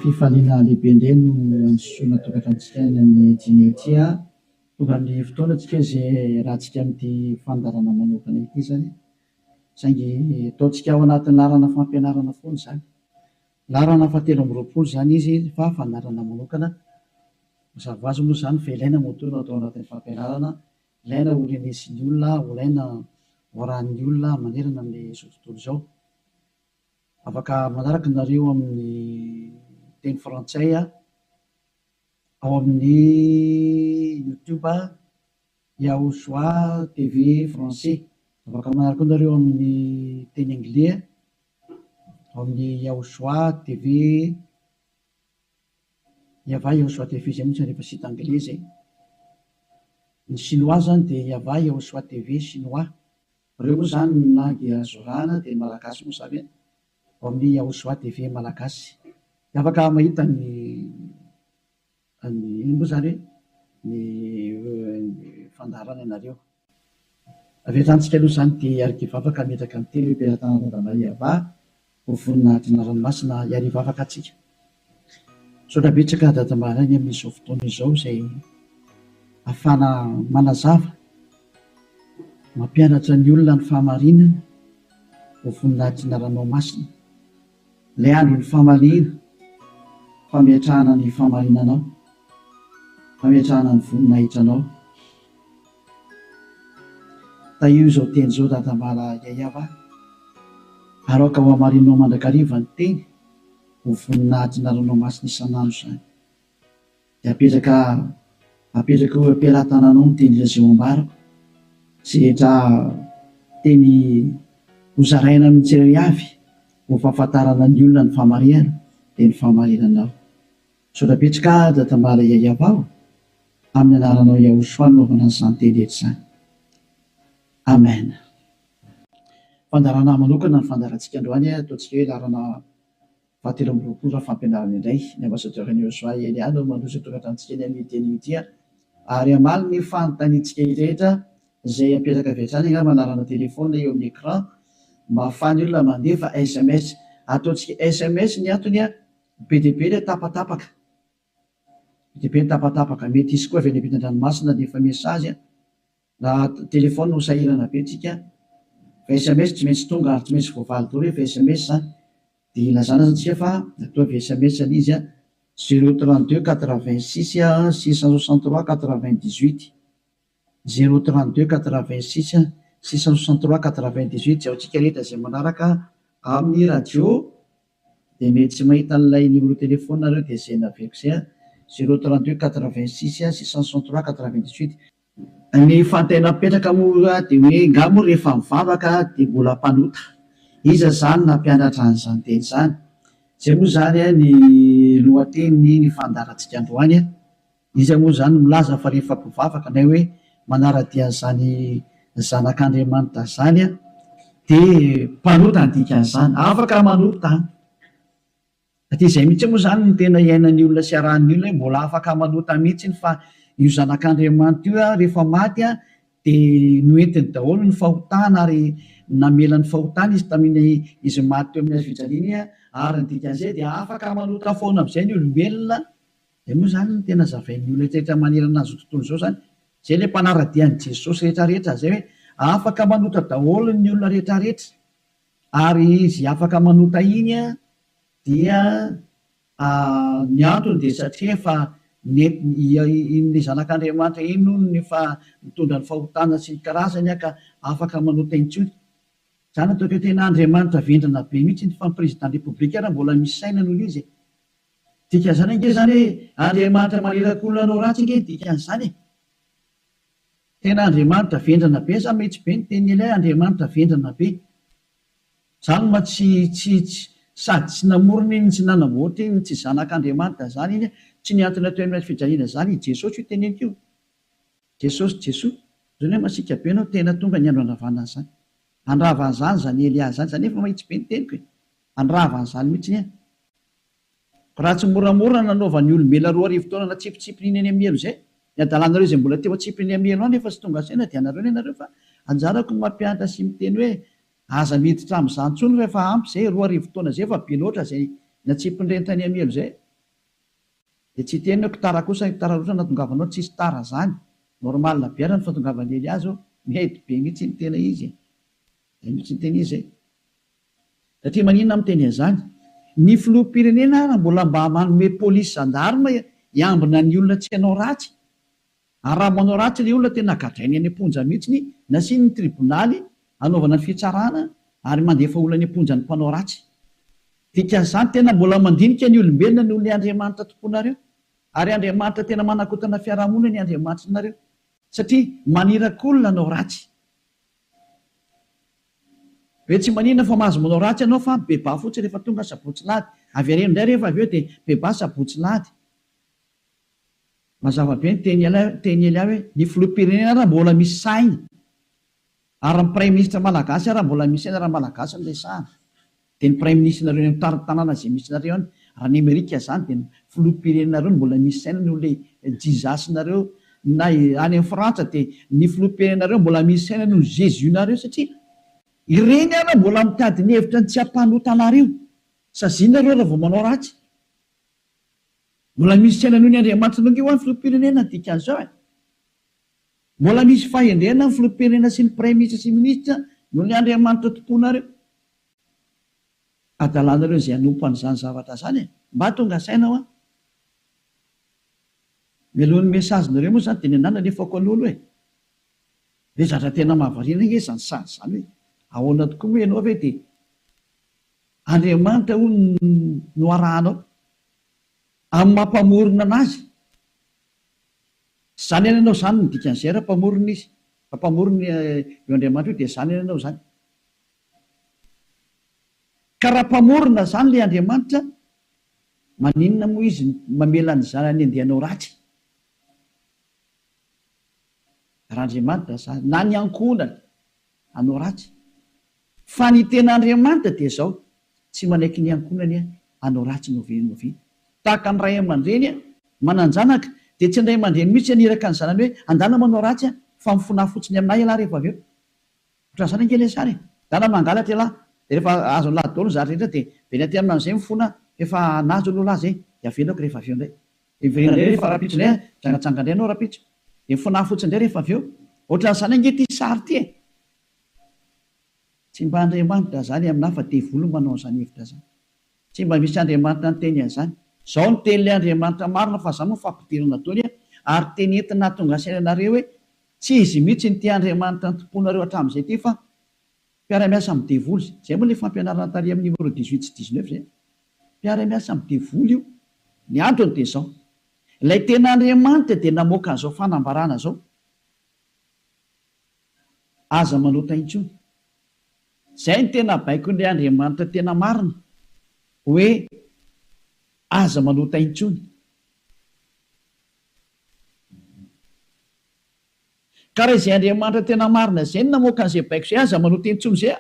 fifaliana lehibe indray no ansoina tokatantsika ny amin'ny dinetia tonga ny fotoanatsika izay rahantsika amin'ity fandarana manokana ity zany saingy ataontsika ao anatin'ny larana fampianarana foana zany larana fahatelo amby roapolo zany izy fa fandarana manokana mazava ho azy moa zany fa ilaina motorina atao anatin'ny fampianarana ilaina ho renesin'ny olona ilaina hoarahan'ny olona manerana amin'izao tontolo izao afaka manaraka nareo amin'ny teny frantsay ao amin'ny YouTube Yahushua TV français afaka manaraka nareo amin'ny teny anglais ao amin'ny Yahushua TV Yahushua TV zay mihitsy rehefa sita anglais zay ny chinois zany dia Yahushua TV chinois reo moa zany ny langue azorana dia malagasy moa zany ao amin'ny Yahushua TV malagasy afaka mahita ny moa zany ny fandarana ianareo avy hatranytsika aloha zany dia arikiva afaka metraka amin'ny teny hoe mpiara-tanana Dadalahy Iava ho voninahitra ranomasina iariva afaka atsika saotra betsaka dadamarany amin'izao fotoana izao izay ahafana manazava mampianatra ny olona ny fahamarinana ho voninahitra ranomasina ilay andro ny fahamaliana fametrahana ny fahamarinanao fametrahana ny voninahitranao io izao teny izao dadamala Iava aroka ho hamarinanao mandrakariva ny teny ho voninahitra ranomasina isanandro zany dia apetraka ho ampiara-tananao ny teny zay ambarako sy rehetra teny hozaraina amin'ny tsirairay avy ho fahafantarana ny olona ny fahamarinana dia ny fahamarinanao saotra betsaka dadamala Iava aho amin'ny anaranao Yahushua naovana izany teny rehetra izany amen. Fandarana manokana ny fandarantsika androany ataontsika hoe larana fahatelo amby roapolo fampianarana indray ny ambasadorany Yahushua Eliana no mandroso tokatantsika eny amin'ny teny ity ary amaly ny fanontaniantsika rehetra izay apetraka avy hatrany angamba manarana telefona eo amin'ny écran mba ahafahany olona mandefa SMS ataontsika SMS ny antony be dia be ilay tapatapaka be dia be ny tapatapaka mety isy koa avy any ampitan-dranomasina dia efa mesazy raha telefona no sahirana be tsika fa SMS tsy maintsy tonga ary tsy maintsy voavaly daholo rehefa SMS zany dia ilazana zatsika fa atao avy SMS ny izy 032 86 663 98 032 86 663 98 zay aotsika rehetra izay manaraka amin'ny radio dia mety tsy mahita n'ilay numéro telefona nareo dia zay naveriko zay 032 86 663 98 ny fantaina mipetraka moa dia hoe ngamo rehefa mivavaka dia mbola mpanota iza zany nampianatra an'izany teny zany zay moa zany ny lohateny ny fandarantsika androany izy moa zany milaza fa rehefa mpivavaka na hoe manara-dian'izany zanak'Andriamanitra zany dia mpanota ny dikan'izany afaka manota dia izay mihitsy moa zany ny tena iainan'ny olona sy arahan'ny olona mbola afaka manota mihitsy fa io zanak'Andriamanitra io rehefa maty dia noentiny daholo ny fahotana ary namelany fahotana izy tamin'ny izy maty teo amin'ny hazofijaliana ary ny dikan'izay dia afaka manota foana amin'izay ny olombelona dia moa zany ny tena zavain'ny olona rehetra manerana azy tontolo izao zany zay ilay mpanara-dian'i Jesosy rehetrarehetra zay hoe afaka manota daholo ny olona rehetrarehetra ary izy afaka manota iny dia ny antony dia satria efa in'ilay zanak'Andriamanitra iny no ny fa mitondra ny fahotana sy ny karazany ka afaka manota intsony zany ataoko hoe tena Andriamanitra vendrana be mihitsy ny fampirezidan repoblika raha mbola misy saina noho izy dikan'izany ange zany hoe Andriamanitra maneraka olona anao ratsy ange dikan'izany tena Andriamanitra vendrana be sa mihitsy be ny teny ilay Andriamanitra vendrana be zany ma tsy sady tsy namorona iny tsy nanamboatra iny tsy zanak'Andriamanitra zany iny tsy niantona teo amin'ny fijaliana zany Jesosy io teneniko io Jesosy zany hoe masika be anao tena tonga ny andro andravana zany andravan'izany zany Elia zany zany efa mahitsy be ny teniko andravan'izany mihitsy raha tsy moramora nanaovan'ny olombelona 2 na tsipitsipinyny eny amin'ny elo zay ny adalanareo zay mbola teo atsipiny amin'ny elo any efa tsy tonga saina dia anareo ny anareo fa anjarako mampianatra sy miteny hoe aza miditra amin'izany ntsony rehefa ampy zay 2 arivo taona zay fa be loatra zay natsipin'ireny tany amielo zay dia tsy teny hoe tara kosa tara rosa natongavanao tsisy tara zany normal biara ny fatongavany azy mety be mihitsy ny tena izy mihitsy ny tena izy satria maninona miteny an'izany ny filoham-pirenena raha mbola mba manome polisy gendarme hiambina ny olona tsy hanao ratsy ary raha manao ratsy ilay olona tena gadrainy any am-ponja mihitsy nasiny ny tribonaly anaovana ny fitsarana ary mandefa olona any am-ponja ny mpanao ratsy dikan'izany tena mbola mandinika ny olombelona noho ny Andriamanitra tomponareo ary Andriamanitra tena manakotana fiarahamonina ny Andriamanitra nareo satria maniraka olona anao ratsy hoe tsy manina fa mahazo manao ratsy ianao fa beba fotsiny rehefa tonga sabotsy lahady avy areno indray rehefa avy eo dia beba sabotsy lahady mazava be ny teny ela hoe ny filoham-pirenena raha mbola misy saina ary ny prime ministre malagasy raha mbola misy saina raha malagasy no resahana dia ny prime ministre nareo ny tanàna izay misy nareo any raha ny Amerika izany dia ny filoham-pirenenareo mbola misy saina no ilay jizasinareo na any amin'ny Frantsa dia ny filoham-pirenenareo mbola misy saina no Jésus nareo satria ireny ara mbola mitady ny hevitra ny tsy hampanotanario sazinareo raha vao manao ratsy mbola misy saina noho ny Andriamanitra nonge ho an'ny filoham-pirenena dikan'izao mbola misy fahendrena ny filoham-pirenena sy ny prime ministre sy ministra noho ny Andriamanitra tomponareo adalanareo izay hanompo an'izany zavatra zany mba tonga saina mialohan'ny mesazinareo moa zany dia ny anana nefako an'olo dia zatra tena mahavariana nge zany sady zany hoe ahoana tokoa moa ianao ve dia Andriamanitra no arahanao amin'ny mampamorona anazy zany ianao zany ny dikan'izay raha mpamorona izy mpamorona eo Andriamanitra io dia zany ianao zany ka raha mpamorona zany ilay Andriamanitra maninona moa izy mamela ny zanany andehanao ratsy raha Andriamanitra zany na ny ankonana anao ratsy fa ny tena Andriamanitra dia zao tsy manaiky ny ankonany anao ratsy novi tahaka ny ray aman-dreny mananjanaka dia tsy ndray aman-dreny mihitsy aniraka ny zanany hoe andana manao ratsy fa mifona fotsiny aminay ialahy rehefa avy eo ohatran' izany angely sary dana mangalatra ialahy dia rehefa azo lahy daholo zatra rehetra dia veny aty amin'izay mifona efa nazo aloha lahy zay dia avelako rehefa avy eo indray iverina indray rehefa rapitso indray jangatsanga indray anao rapitso dia mifona fotsiny indray rehefa avy eo ohatran'izany ange ty sary ty tsy mba Andriamanitra zany aminahy fa devolo manao an'izany hevitra zany tsy mba misy Andriamanitra ny teny an'izany zao ny tenin'ilay Andriamanitra marina fa zany moa fampidirana taony ary teny entina tonga sainanareo hoe tsy izy mihitsy ny ty Andriamanitra ny tomponareo hatramin'izay ty fa mpiara-miasa amin'ny devoly zay moa ilay fampianarana tary amin'ny numéro 18 sy 19 zay mpiara-miasa amin'ny devoly io ny antony dia zao ilay tena Andriamanitra dia namoaka an'izao fanambarana zao aza manota intsony zay ny tena baiko ilay Andriamanitra tena marina hoe aza manota intsony ka raha izay Andriamanitra tena marina zay ny namoaka an'izay baiko zay aza manota intsony zay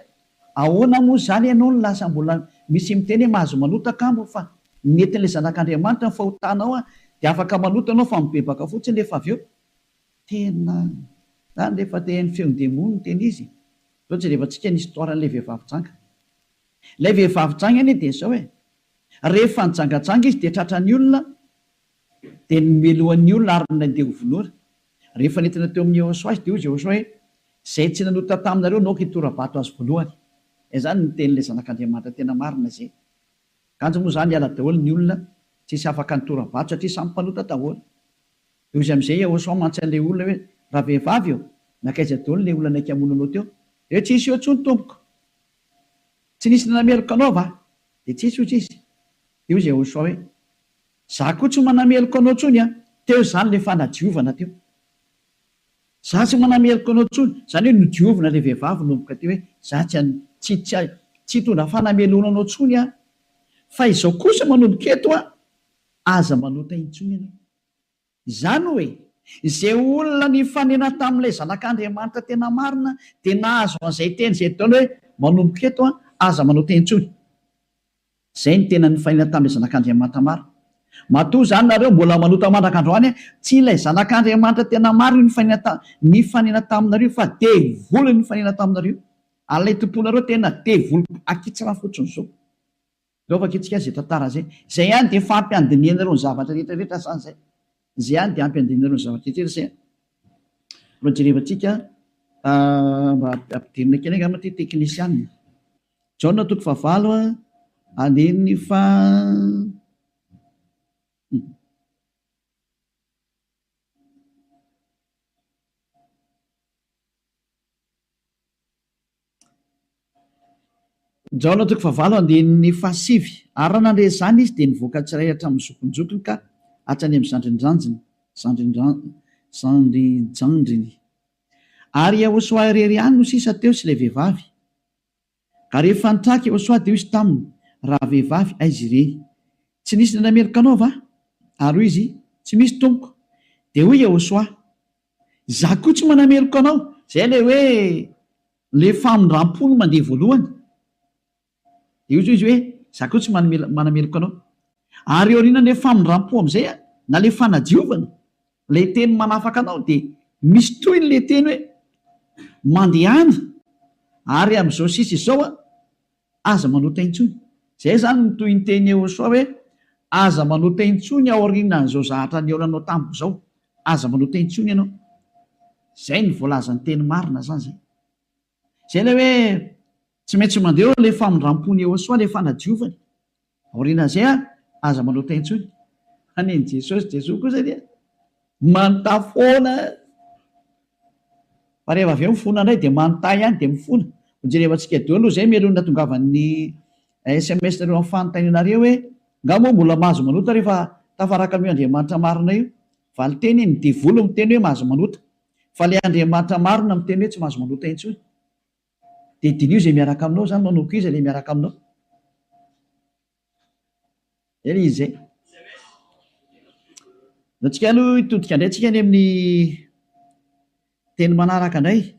ahoana moa zany ianao ny lasa mbola misy miteny hoe mahazo manota kambo fa netin'ilay zanak'Andriamanitra ny fahotanao dia afaka manota anao fa mibebaka fotsiny rehefa avy eo tena zany rehefa tehan'ny feon-demony ny teny izy ohatsy rehefa tsika ny histoiran'ilay vehivavy janga ilay vehivavy janga iny dia zao rehefa nijangatsanga izy dia tratrany olona dia nomelohan'ny olona ary nandeha hovonora rehefa nentina teo amin'ny Joshua izy dia hoy Joshua hoe zay tsy nanota taminareo naoka hitorabato azy voalohany zany ny tenin'ilay zanak'Andriamanitra tena marina zay kanjo moa zany hiala daholo ny olona tsisy afaka nitorabato satria samy mpanota daholo dia izy amin'izay Joshua mantsy an'ilay olona hoe raha vehivavy eo nakaiza daholo ilay olona naiky hamonanao teo dia tsisy eo tsony tompoko tsy nisy nanameloko anao va dia tsisy io tsisy dia izy Joshua hoe za koa tsy manameloko anao tsony teo zany ilay fanadiovana teo za tsy manameloko anao tsony zany hoe nodiovina ilay vehivavy nomboka teo hoe za tsy hitondra fanamelona anao tsony fa izao kosa manomboka eto aza manota intsony ianao izany hoe izay olona ny fanena tamin'ilay zanak'Andriamanitra tena marina dia nahazo an'izay teny izay taona hoe manomboka eto aza manota intsony zay ny tena ny fanena tamin'ilay zanak'Andriamanitra marina matoa zany nareo mbola manota mandrak'androany tsy ilay zanak'Andriamanitra tena marina ny fanena taminareo fa devoly ny fanena taminareo alay tomponareo tena devoly akitsy raha fotsiny zao Laovaka itsika zay tantara zay. Zay ihany dia fampiandiniana ireo ny zavatra rehetrarehetra sany zay. Zay ihany dia ampiandiniana ireo ny zavatra rehetrarehetra zay. Mba jerevantsika mba ampidirina kely angamba ty teknisianina. Jaona toko fahavalo andininy fa Jaona toko fahavalo andininy fahasivy. Ary raha nandre zany izy dia nivoaka tsiray hatramin'ny zokonjokony ka hatrany amin'ny zandrinjandriny. Ary Yahosoa irery ihany no sisa teo sy ilay vehivavy. Ka rehefa nitraka Yahosoa dia izy taminy, raha vehivavy aizy ireny. Tsy nisy nanamerika anao va? Ary hoy izy, tsy misy tompoko. Dia hoy Yahosoa, za koa tsy manamerika anao. Zay ilay hoe le famindram-pony mandeha voalohany. Dia hoy izy hoe, za koa tsy manamerika anao. Ary aoriana le famindram-po amin'izay na le fanadiovana, le teny manafaka anao dia misy toy le teny hoe mandehana. Ary amin'izao sisa izao aza manota intsony. Zay zany no toy ny teny Yahosoa hoe aza manota intsony aorianan'izao zahatra niaonanao tamiko izao. Aza manota intsony ianao. Zay ny voalazan'ny teny marina zany zay. Zay ilay hoe tsy maintsy mandeha le famindram-pony Yahosoa le fanadiovany. Aorianan'izay aza manota intsony. Aneny Jesosy kosa dia manontany foana. Fa rehefa avy eo mifona indray dia manontany ihany dia mifona. Jerevantsika deo aloha zay melona tongavan'ny SMS nareo amin'ny fanontanianareo hoe ngamo mbola mahazo manota rehefa tafaraka amin'io Andriamanitra marina io. Valiteny ny divolo miteny hoe mahazo manota. Fa le Andriamanitra marina miteny hoe tsy mahazo manota intsony. Dia dinio izay miaraka aminao zany, manoko izy ilay miaraka aminao. Izy izay. Antsika aloha hitodika indray tsika any amin'ny teny manaraka indray.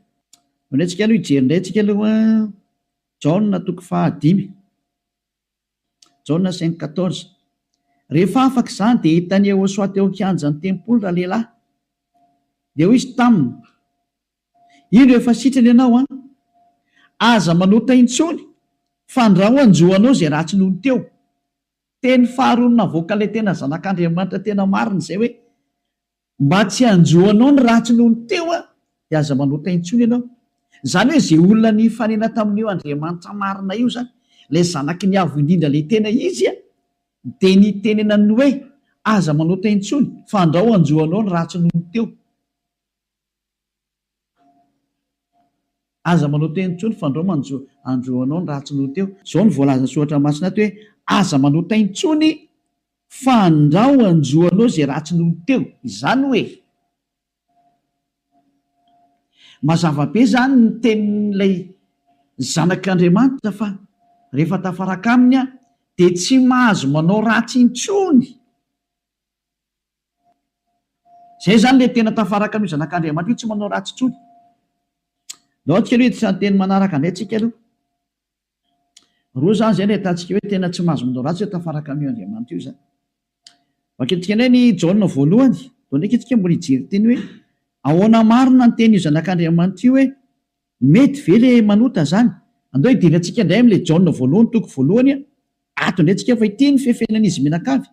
Indray tsika aloha hijery indray tsika aloha Jaona toko fahadimy. Jaona 5:14. Rehefa afaka izany dia hitany Yahosoa teo an-kianjan'ny tempoly raha lehilahy. Dia hoy izy taminy, ino efa sitrany ianao aza manota intsony fa andraho anjoanao izay ratsy nohony teo. Teny faharoa navoaka ilay tena zanak'Andriamanitra tena marina izay hoe mba tsy anjoanao ny ratsy nohony teo dia aza manota intsony ianao. Zany hoe izay olona ny fanena tamin'io Andriamanitra marina io zany, ilay zanaky ny avo indrindra ilay tena izy dia ny tenenany hoe aza manota intsony fa andraho anjoanao ny ratsy nohony teo. Aza manota intsony fa andraho anjoanao ny ratsy nohony teo. Izao ny voalazana soratra masina ato hoe aza manota intsony fa andraho anjoanao izay ratsy nohony teo. Izany hoe mazava be zany ny tenin'ilay zanak'Andriamanitra fa rehefa tafaraka aminy dia tsy mahazo manao ratsy intsony. Zay zany ilay tena tafaraka amin'io zanak'Andriamanitra io, tsy manao ratsy intsony. Laotsika aloha hitsa teny manaraka indray tsika aloha. Roa zany zay ilay atantsika hoe tena tsy mahazo manao ratsy hoe tafaraka amin'io Andriamanitra io zany. Vakentsika indray ny Jaona voalohany. Dao ndraiky itsika mbola hijery teny hoe ahoana marina ny teny io zanak'Andriamanitra io hoe mety ve le manota zany. Andao hidirina antsika indray amin'ilay Jaona voalohany toko voalohany ato indray tsika fa ity ny fefenan'izy menakavy.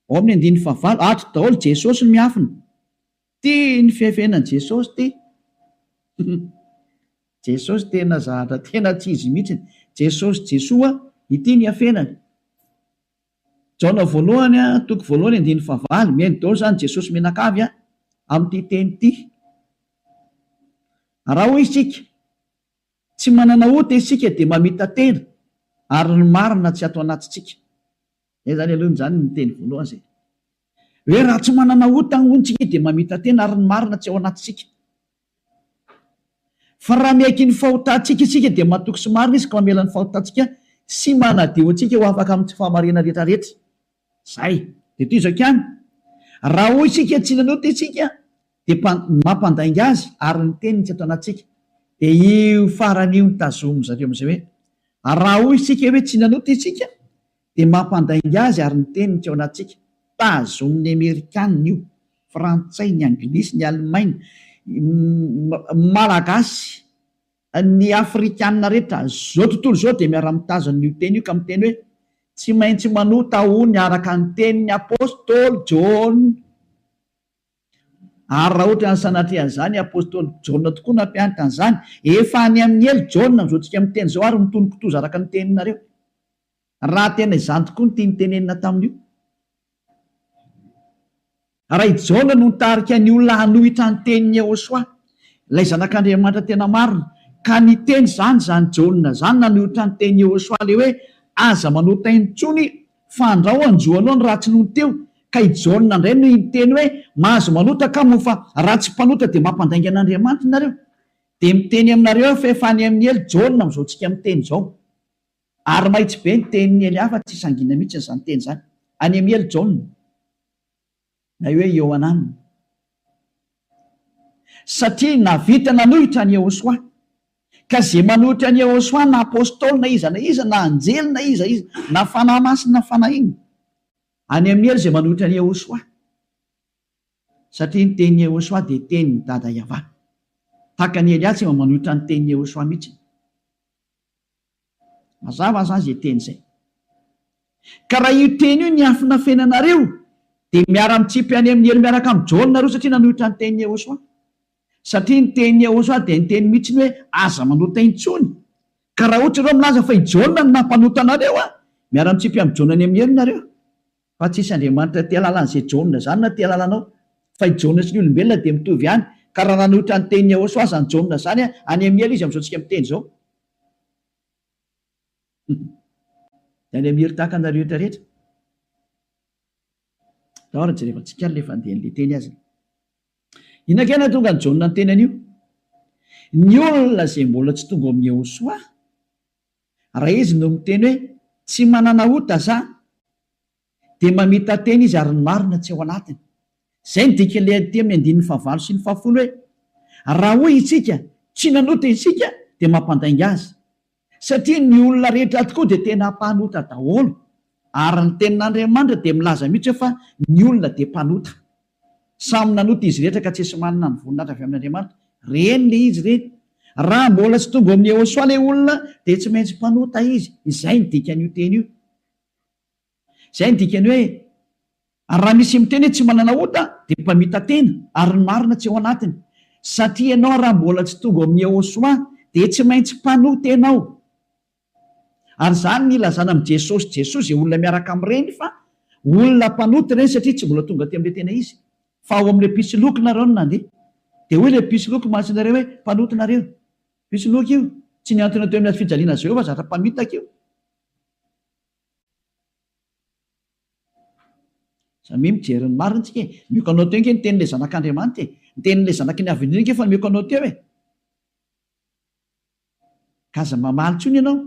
Ao amin'ny andininy fahavalo, ato daholo Jesosy no miafina. Ty ny fefenan Jesosy ty. Jesosy tena zahatra tena tsy izy mihitsy. Jesosy Jesoa ity ny afenany. Jaona voalohany toko voalohany andininy fahavalo, mihaino daholo zany Jesosy menakavy amin'ity teny ity. Raha hoy isika tsy manana ota isika dia mamita tena ary ny marina tsy ato anatintsika. Zay zany aloha zany ny teny voalohany zay. Hoe raha tsy manana ota ny ontsika dia mamita tena ary ny marina tsy ao anatintsika. Fa raha miaiky ny fahotantsika isika dia matoky sy marina izy ka mamela ny fahotantsika sy manadio antsika ho afaka amin'ny tsy fahamarina rehetrarehetra. Zay. Dia toy izao ihany. Raha hoy isika tsy nanota isika dia mampandainga azy ary ny teniny tsy ato anatintsika. Dia io farany io ny tazomy zareo amin'izay hoe raha hoy isika hoe tsy nanota isika dia mampandainga azy ary ny teniny tsy ao anatintsika. Tazomin'ny Amerikanina io, Frantsay, ny Anglisy, ny Alemaina, Malagasy, ny Afrikanina rehetra zao tontolo zao dia miara-mitazona io teny io ka miteny hoe tsy maintsy manota hony araka ny tenin'ny apôstôly Jona. Ary raha ohatra ny sanatrehan'izany apôstôly Jona tokoa nampianatra an'izany, efa any amin'ny elo Jona amin'izao tsika miteny izao ary mitony kitoza araka ny teninareo. Raha tena izany tokoa ny tia nitenenina tamin'io. Raha i Jona no nitarika ny olona hanohitra ny tenin'ny Jehosoa, ilay zanak'Andriamanitra tena marina, ka niteny zany Jona zany nanohitra ny tenin'ny Jehosoa le hoe aza manota intsony fa andrao anjoanao ny ratsy noho teo. Ka i Jona indray no niteny hoe mahazo manota ka moa fa raha tsy mpanota dia mampandainga an'Andriamanitra nareo. Dia miteny aminareo fa efa any amin'ny elo Jona amin'izao tsika miteny izao. Ary mahitsy be ny tenin'ny ely hafa tsy sangina mihitsy izany teny izany. Any amin'ny elo Jona na hoe Ioanana. Satria navita nanohitra ny Jehosoa, ka zay manohitra ny Jehosoa na apôstôly na iza na anjely na iza na fanahy masina na fanahy iny, any amin'ny elo zay manohitra ny Jehosoa. Satria ny tenin'ny Jehosoa dia tenin'ny dada Iava. Tahaka ny Elia tsy manohitra ny tenin'ny Jehosoa mihitsy. Mazava zany zay teny izay. Ka raha io teny io ny afina fenanareo dia miara-mitsipy any amin'ny elo miaraka amin'ny Jona nareo satria nanohitra ny tenin'ny Jehosoa. Satria ny tenin'ny Jehosoa dia ny teny mihitsy hoe aza manota intsony. Ka raha ohatra ireo milaza fa i Jona no nampanota anareo, miara-mitsipy amin'ny Jona any amin'ny elo nareo. Fa tsisy Andriamanitra tia lalan'izay Jona zany na tia lalanao. Fa i Jona sy ny olombelona dia mitovy ihany. Ka raha nanohitra ny tenin'ny Jehosoa zany Jona zany any amin'ny elo izy amin'izao tsika miteny izao. Dia any amin'ny elo tahaka anareo rehetra rehetra. Dahora jerevantsika le fandeha le teny azy. Inona tonga ny Jona ny teny an'io? Ny olona izay mbola tsy tonga amin'ny Jehosoa, raha izy no miteny hoe tsy manana ota za, dia mamita teny izy ary ny marina tsy ao anatiny. Izay ny dika ilay aty amin'ny 9:9 sy 10 hoe raha hoy isika tsy nanota isika dia mampandainga azy. Satria ny olona rehetra tokoa dia tena mpanota daholo. Ary ny tenin'Andriamanitra dia milaza mihitsy fa ny olona dia mpanota. Samy nanota izy rehetra ka tsy esy manana ny voninahitra avy amin'Andriamanitra. Reny le izy reny. Raha mbola tsy tonga amin'ny Jehosoa ilay olona dia tsy maintsy mpanota izy. Izay ny dikan'io teny io. Izay ny dikany hoe raha misy miteny hoe tsy manana ota dia mpamita tena ary ny marina tsy ao anatiny. Satria ianao raha mbola tsy tonga amin'ny Jehosoa dia tsy maintsy mpanota ianao. Ary zany ny ilazana amin'ny Jesosy izay olona miaraka amin'ireny fa olona mpanota ireny satria tsy mbola tonga aty amin'ilay tena izy. Fa ao amin'ilay pisoloky nareo no nandeha. Dia hoy ilay pisoloky mahatsinareo hoe mpanota nareo. Pisoloky io tsy niantona teo amin'ny fijaliana Jehova zatra mpamitaka io. Samy mijery ny marina tsika. Mioka anao teo ny tenin'ilay zanak'Andriamanitra. Ny tenin'ilay zanaky ny avy indrindra fa mioka anao teo e. Kaza mamaly tsony ianao.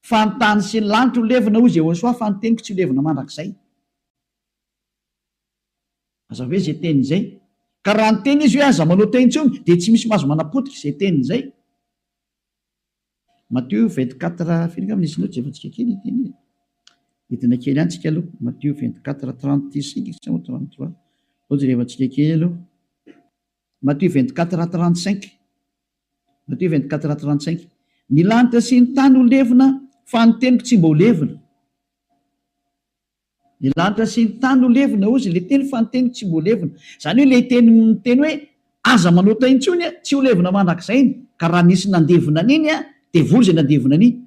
Fa ny tany sy ny lanitra ho levina hoy Jehosoa fa ny teniko tsy ho levina mandrakizay. Aza hoe izay teny izay. Ka raha ny teny izy hoe aza manota intsony dia tsy misy mahazo manapotika izay teny izay. Matthieu 24 firy angamba nisy loatra efa-tsika kely teny. Hitina kely ihany tsika aloha. Matthieu 24:36 sa 33. Ohatsy rehefa-tsika kely aloha. Matthieu 24:35. Matthieu 24:35. Ny lanitra sy ny tany ho levina fa ny teniko tsy mba ho levina. Ny lanitra sy ny tany ho levina ozy ilay teny fa ny teniko tsy mba ho levina. Izany hoe ilay teny hoe aza manota intsony tsy ho levina mandrakizay. Ka raha nisy nandevina an'iny dia vory izay nandevina an'iny.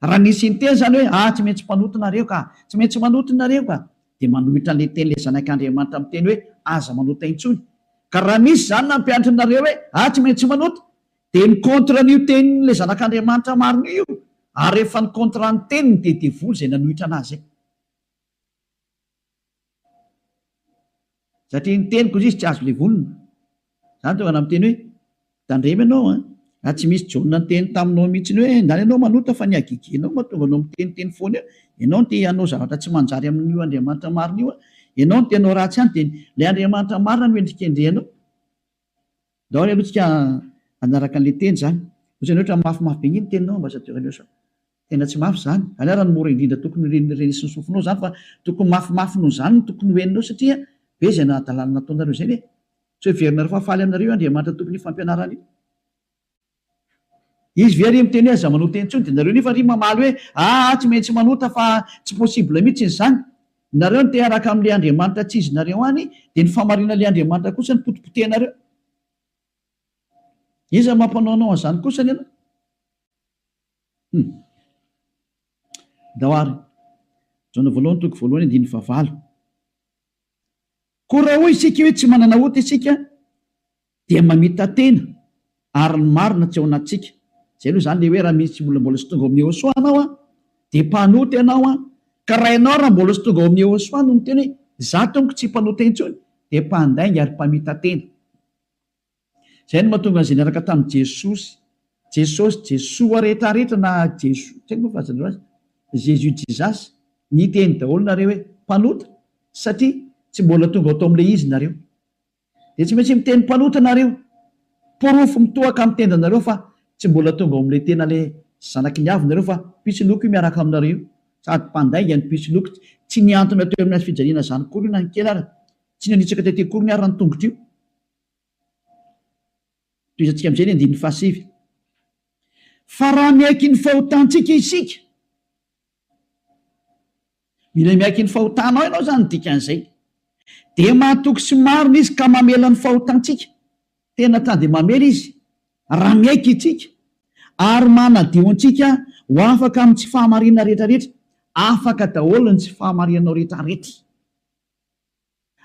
Raha nisy ny teny izany hoe tsy maintsy mpanota nareo ka, tsy maintsy manota nareo ka, dia manohitra an'ilay teny ilay zanak'Andriamanitra amin'ny teny hoe aza manota intsony. Ka raha misy izany nampianatra nareo hoe tsy maintsy manota, dia ny kontra n'io tenin'ilay zanak'Andriamanitra marina io, ary rehefa ny kontra ny teniny dia devoly izay nanohitra anazy. Satria ny teniko izy tsy azo levolina. Izany tonga namiteny hoe tandrema ianao tsy misy Jona ny teny taminao mihitsy hoe ndany ianao manota fa ny agigenao mahatonga anao miteniteny foana eo. Ianao no te hanao zavatra tsy manjary amin'io Andriamanitra marina io. Ianao no te hanao ratsy ihany dia ilay Andriamanitra marina no endrikendrehanao. Daholo aloha tsika anaraka an'ilay teny izany. Ohatrany ohatra mafimafy be iny teninao ambassadeur Jehosoa. Tena tsy mafy izany. Raha ny mora indrindra tokony renisy ny sofinao izany fa tokony mafimafy noho izany no tokony hoeninao satria be izay nahadalana nataonareo izay hoe tsy hoe heverinareo fa faly aminareo Andriamanitra tokony fampianarana io. izy very miteny hoe aza manota intsony de nareo nefa ry mamaly hoe tsy maintsy manota fa tsy possible mihitsy izy zany. Nareo no te araka amin'le Andriamanitra tsy izy nareo any de ny famarina le Andriamanitra kosa ny potipotenareo. Iza mampanaonao an'izany kosa ny ana daoary jona voalohany toko voalohany andiny favalo. Koa raha hoy isika hoe tsy manana ota isika dia mamita tena ary ny marina tsy ao anatsika. Zay aloha zany le hoe raha misy mbola sy tonga amin'ny Yehosoa anao de mpanota ianao ka raha ianao raha mbola sy tonga ao amin'ny Yehosoa no miteny hoe za tonga tsy mpanota intsony de mpandainga ary mpamita tena. Zay no mahatonga an'izay niaraka tamin'i Jesoa rehetrarehetra na Jesoa tsy haiko fazana azy Jésus Jesus ny teny daholo nareo hoe mpanota satria tsy mbola tonga atao amin'le izy nareo de tsy maintsy miteny mpanota nareo porofo mitohaka amin'ny tendanareo fa tsy mbola tonga ao amin'le tena le zanaky ny avy nareo fa pisy loko io miaraka aminareo sady mpandainga ny pisy loko tsy niantona teo amin'ny fijaliana zany kory io na ny kely ary tsy nanitsaka tety kory ny ary ny tongotro io. Toizatsika amin'izay ny andiny fahasivy. Fa raha miaiky ny fahotantsika isika mila miaiky ny fahotanao ianao zany dikan'izay de mahatoky sy marina izy ka mamela ny fahotantsika tena tade mamela izy raha miaiky itsika ary manadio antsika ho afaka amin'ny tsy fahamarina rehetrarehetra afaka daholo ny tsy fahamarinanao rehetrarehetra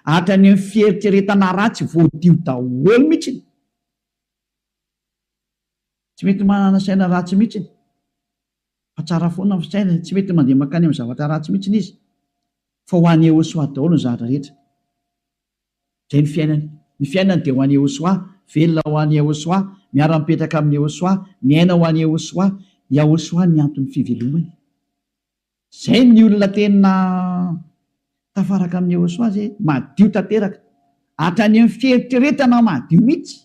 hatrany amin'ny fieritreretana ratsy voadio daholo mihitsy tsy mety manana saina ratsy mihitsy fa tsara foana ny saina tsy mety mandeha makany amin'ny zavatra ratsy mihitsy izy fa ho an'ny Yehosoa daholo ny zavatra rehetra. Zay ny fiainany de ho an'ny Yehosoa, velona ho an'ny Yehosoa, miara-mipetraka amin'ny Yehosoa, miaina ho an'ny Yehosoa ny antony fivelomany. Zay ny olona tena tafaraka amin'ny Yehosoa zay madio tanteraka hatrany amin'ny fieritreretana madio mihitsy.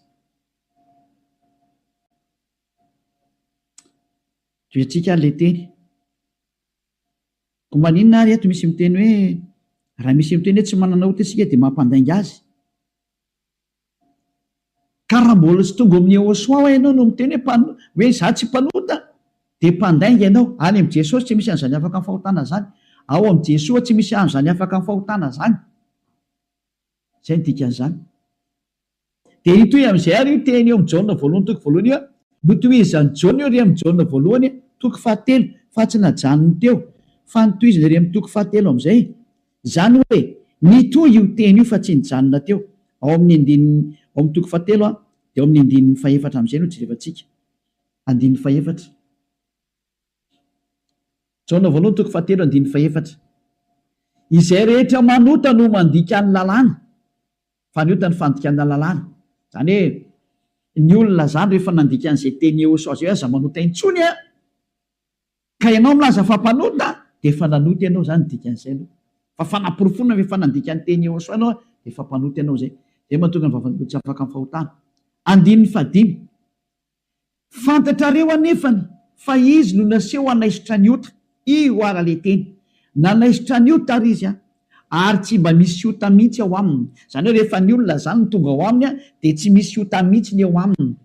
Toetrika le teny ko maninona ary eto misy miteny hoe raha misy miteny hoe tsy manana ota isika de mampandainga azy ka raha mbola sy tonga amin'ny Yehosoa ianao no miteny hoe za tsy mpanota de mpandainga ianao. Any amin'ny Jesosy tsy misy an'izany afaka amin'ny fahotana zany, ao amin'ny Jesoa tsy misy an'izany afaka amin'ny fahotana zany. Zay ny dikan'izany de itoy amin'izay ary io teny eo amin'ny Jaona voalohany toko voalohany io notohizany Jaona io ry amin'ny Jaona voalohany toko fahatelo fa tsy najanony teo fa nitohizany ry amin'ny toko fahatelo amin'izay zany hoe nitoy io teny io fa tsy nijanona teo ao amin'ny toko fahatelo de ao amin'ny andininy fahaefatra amin'izay no jerevantsika andininy fahaefatra Jaona voalohany toko fahatelo andininy fahaefatra. Izay rehetra manota no mandika ny lalàna fa ny ota ny fandikana lalàna zany hoe ny olona zany rehefa nandika an'izay teny Yehosoa zay aza manota intsony ka ianao milaza fa mpanota de efa nanota ianao zany dikan'izay aloha fa fanaporofona efa nandika ny teny Yehosoa ianao de efa mpanota ianao zay mahatonga ny vavan'ny tsy afaka amin'ny fahotana. Andininy fahadimy. Fantatrareo anefany fa izy no naseho anaisitra ny ota io ara le teny nanaisitra ny ota ary izy ary tsy mba misy ota mihitsy ao aminy. Zany hoe rehefa ny olona zany tonga ao aminy de tsy misy ota mihitsy ny ao aminy.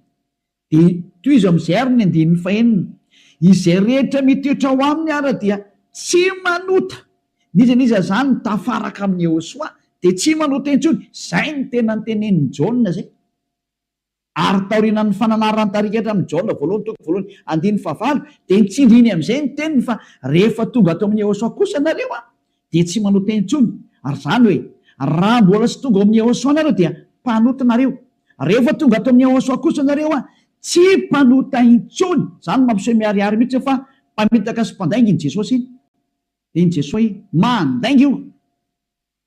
De toy izy amin'izay ary ny andininy fahenina izay rehetra mitoetra ao aminy ara dia tsy manota niza zany tafaraka amin'ny Yehosoa de tsy manota intsony. Zay ny tena nytenen'ny Jaona zay ary taorinan'ny fananarany tarika etra amin'ny Jaona voalohany toko voalohany andininy fahavalo de nitsindriny amin'izay ny teniny fa rehefa tonga ato amin'ny Yehosoa kosa nareo de tsy manota intsony. Ary zany hoe raha mbola sy tonga amin'ny Yehosoa nareo dia mpanota nareo, rehefa tonga ato amin'ny Yehosoa kosa nareo tsy mpanota intsony. Zany mampiseho miariary mihitsy fa mpamitaka sy mpandainga iny Jesosy iny Jesosy mandainga io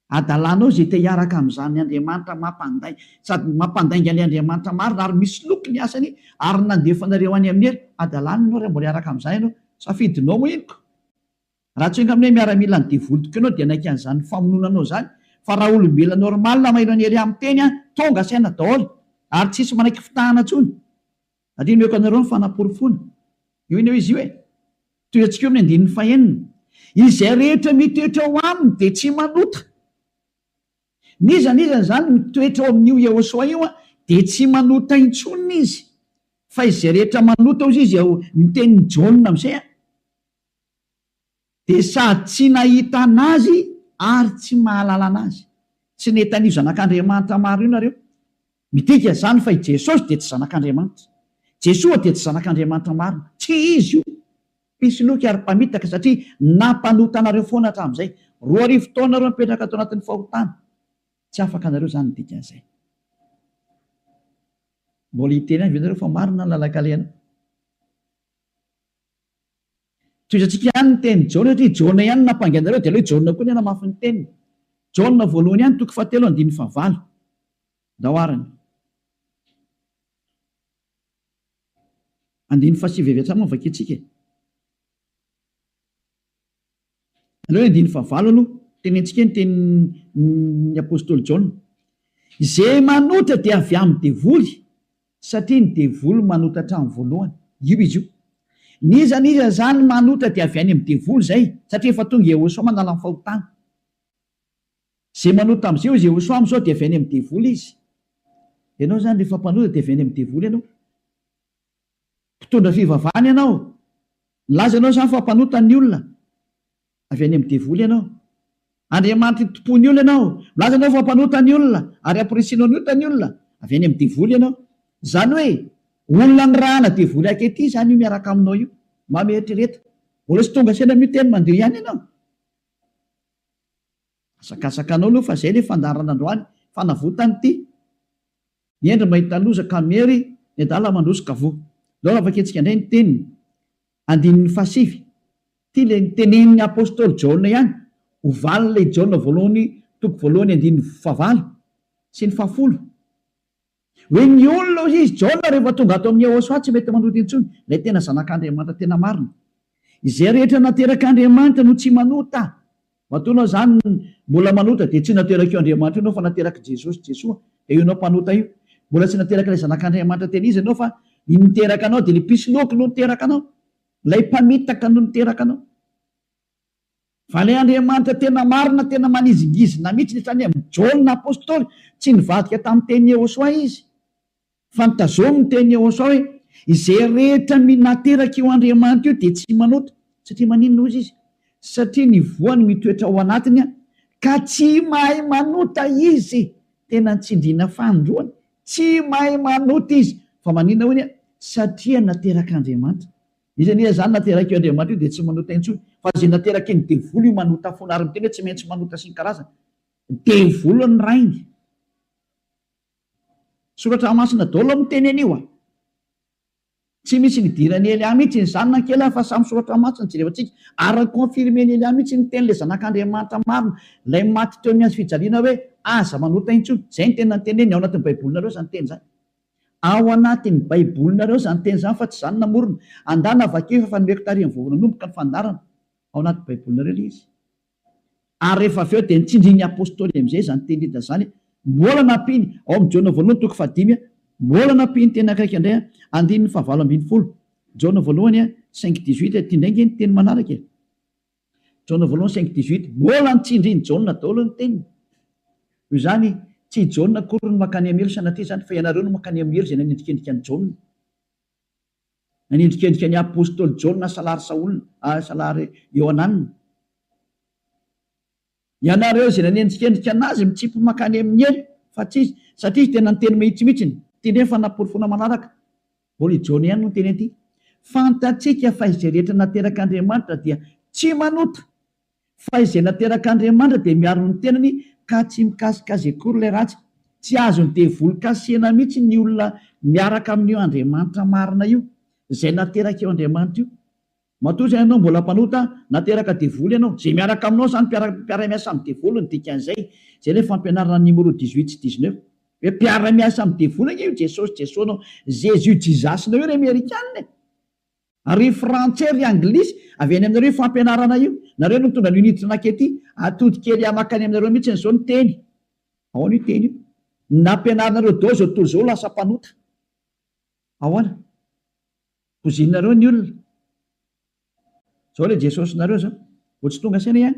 adalanao zay te hiaraka amin'izany Andriamanitra mampandainga sady mampandainga ny Andriamanitra marina ary misy loko ny asany ary nandefanareo any amin'ny hery adalanao raha mbola hiaraka amin'izany ianao safidinao moa inoko raha tsy hoe amin'ilay miaramila ny devolotiko ianao dia naika an'izany famononanao zany fa raha olombelona normalina maino any hery amin'ny teny tonga saina daholo ary tsisy manaiky fitahana tsony satria meko anareo ny fanaporofona io iny izy io toy atsika eo amin'ny andininy fahenina izay rehetra mitoetra ao aminy de tsy manota. Nizany zany mitoetra ao amin'io Yehosoa io de tsy manota intsony izy fa izay rehetra manota ozy izy ao mitenin'ny Jaona amizay dia sady tsy nahita anazy ary tsy mahalala anazy. Tsy netan'io zanak'Andriamanitra maro io nareo. Midika zany fa i Jesosy dia tsy zanak'Andriamanitra. Jesoa dia tsy zanak'Andriamanitra marina. Tsy izy io. Pisy loky ary mpamitaka satria nampanota anareo foana hatramin'izay. 2 taona nareo mipetraka ato anatin'ny fahotana. Tsy afaka anareo zany midika an'izay. Mbola hiteny any venareo fa marina ny lalak'alena. Toizantsika ihany ny teny Jaona satria Jaona ihany nampangainareo dia aleo Jaona koa ny namafy ny teniny. Jaona voalohany ihany 7:9 daoarany. 9:7 hatramy vakitsika. Aleo 9:9 aloha tenentsika ny tenin'ny apôstôly Jaona. Izay manota dia avy amin'ny devoly satria ny devoly manota hatramin'ny voalohany. Io izy io. Niza zany manota dia avy any amin'ny devoly zay satria efa tonga Jehosoa manala ny fahotana. Zay manota amin'izay izy Jehosoa amin'izao dia avy any amin'ny devoly izy. Ianao zany rehefa mpanota dia avy any amin'ny devoly ianao. Mpitondra fivavahana ianao. Laza ianao zany fa mpanota ny olona. Avy any amin'ny devoly ianao. Andriamanitra tompony olona ianao. Laza ianao fa mpanota ny olona ary ampirisinao ny ota ny olona. Avy any amin'ny devoly ianao. Zany hoe olona ny rahana devoly akety zany io miaraka aminao io. Mametrereta. Mbola tsy tonga sena miteny mandeha ihany ianao. Asakasakanao aloha fa zay ilay fandarana androany fanavotany ity. Niendry mahita loza kamery ny adala mandroso kavoa. Lao avaketsika indray ny teniny. 9:7. Ty le tenenin'ny apôstôly Jaona ihany. Ovalin'ilay Jaona voalohany toko voalohany 9:9 sy ny 10. Hoe ny olona izy Jaona rehefa tonga ato amin'ny Jehosoa tsy mety manota intsony. Ilay tena zanak'Andriamanitra tena marina. Izay rehetra naterak'Andriamanitra no tsy manota. Matonao zany mbola manota dia tsy nateraka io Andriamanitra ianao fa nateraka Jesosy Jesoa. Dia io ianao mpanota io. Mbola tsy nateraka ilay zanak'Andriamanitra tena izy ianao fa niteraka anao dia ilay pisiloko no niteraka anao. Ilay mpamitaka no niteraka anao. Fa ilay Andriamanitra tena marina tena manizingizina mihitsy netrany amin'ny Jaona apôstôly tsy nivadika tamin'ny teny Jehosoa izy. Fa nitazomy ny teny Jehosoa hoe izay rehetra nateraka io Andriamanitra io dia tsy manota. Satria maninona izy izy? Satria ny voany mitoetra ao anatiny ka tsy mahay manota izy. Tena nitsindriana fandroany. Tsy mahay manota izy. Fa maninona hoy satria nateraka Andriamanitra. Izy zany nateraka io Andriamanitra io dia tsy manota intsony. Fa zay nateraka ny devoly io manota foana ary miteny hoe tsy maintsy manota sy ny karazana. Devoly ny rainy. Soratra masina daholo miteny anio a. Tsy misy nidirany Elia mihitsy ny zanona kely fa samy soratra masina jerevantsika. Ary konfirmeny Elia mihitsy ny teny ilay zanak'Andriamanitra marina. Ilay maty teo amin'ny azo fijaliana hoe aza manota intsony. Zay ny tena teneny ao anatin'ny baibolinareo zany teny zany. Ao anatin'ny baibolinareo zany teny zany fa tsy zany namorona. Andana vakeo fa nomeko tarihan'ny voavonanomboka ny fandarana. Ao anatin'ny baibolinareo ilay izy. Ary rehefa avy eo dia nitsindrin'ny apôstôly amin'izay zany teny hita zany. Mbola nampiny ao amin'ny Jaona voalohany toko 5. Mbola nampiny teny akaiky indray 9:9. Jaona voalohany 5:18 ty indraingy ny teny manaraka. Jaona voalohany 5:18 mbola nitsindrin'ny Jaona daholo ny teniny. Io zany tsy Jaona akory no makany amelo sanatria zany fa ianareo no makany amelo zay nanendrikendrika ny Jaona. Nanendrikendrika ny apôstôly Jaona salary Saolina, salary Ioananina. Ianareo zay nanendrikendrika anazy mitsipy makany amin'ny elo fa tsy izy satria tena ny teny mihitsymihitsiny. Ty ndray fa naporofona manaraka. Mbola i Jaona ihany no teny aty. Fantatsika fa izay rehetra naterak'Andriamanitra dia tsy manota. Fa izay naterak'Andriamanitra dia miaro ny tenany ka tsy mikasikazy akory ilay ratsy. Tsy azony devoly kasihana mihitsy ny olona miaraka amin'io Andriamanitra marina io. Izay nateraka eo Andriamanitra io. Matoa zay ianao mbola mpanota nateraka devoly ianao. Zay miaraka aminao zany mpiara-miasa amin'ny devoly ny dika an'izay. Zay ilay fampianarana numéro 18 sy 19. Hoe mpiara-miasa amin'ny devoly io Jesosy Jesosy anao. Jésus Jesus io ry Amerikanina. Ary frantsay ry anglisy avy any aminareo fampianarana io. Nareo no mitondra ny unité nakety atody kely amakany aminareo mihitsy n'izao ny teny. Ahoana io teny io? Nampianaranareo dao zao tontolo zao lasa mpanota. Ahoana? Pozinareo ny olona. Zao ilay Jesosy nareo zao. Vao tsy tonga saina ihany.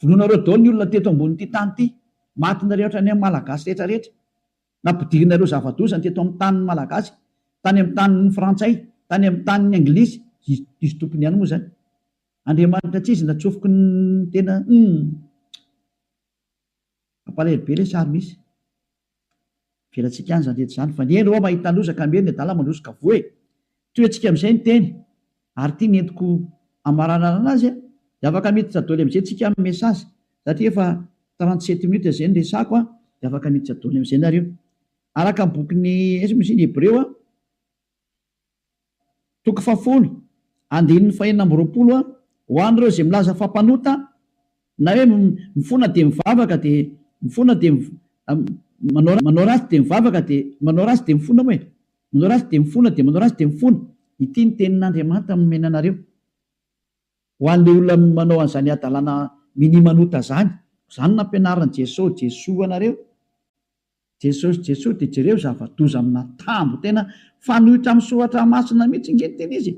Vonoanareo dao ny olona teto ambony ity tany ity. Matinareo ohatrany amin'ny malagasy rehetra rehetra. nampidirina ireo zava-dosany teto amin'ny tanin'ny malagasy, tany amin'ny tanin'ny frantsay, tany amin'ny tanin'ny anglisy, izy tompony ihany moa zany. Andriamanitra tsy izy natsofoky ny tena ampalahelo le sary misy. Velantsika any zany rehetra zany fa ny eny reo mahita losaka ambeny de dala mandrosika voe. Toetsika amin'izay ny teny ary tia nentiko amaranana anazy de afaka miditra daholo amin'izay tsika amin'ny mesazy satria efa 37 minutes zay ny resako de afaka miditra daholo amin'izay nareo. Araka ny bokin'ny misy ny Hebreo toko 10 andininy 420 ho an'ireo zay milaza fampanota na hoe mifona de mivavaka de mifona de manao ratsy de mivavaka de manao ratsy de mifona moa e, manao ratsy de mifona de manao ratsy de mifona. Ity ny tenin'Andriamanitra nomena anareo ho an'le olona manao an'izany adalana minimanota zany nampianaran'i Jesosy anareo. Jesosy de jereo zava-doza amina tambo tena fanohitra amin'ny soratra masina mihitsy nge teny izy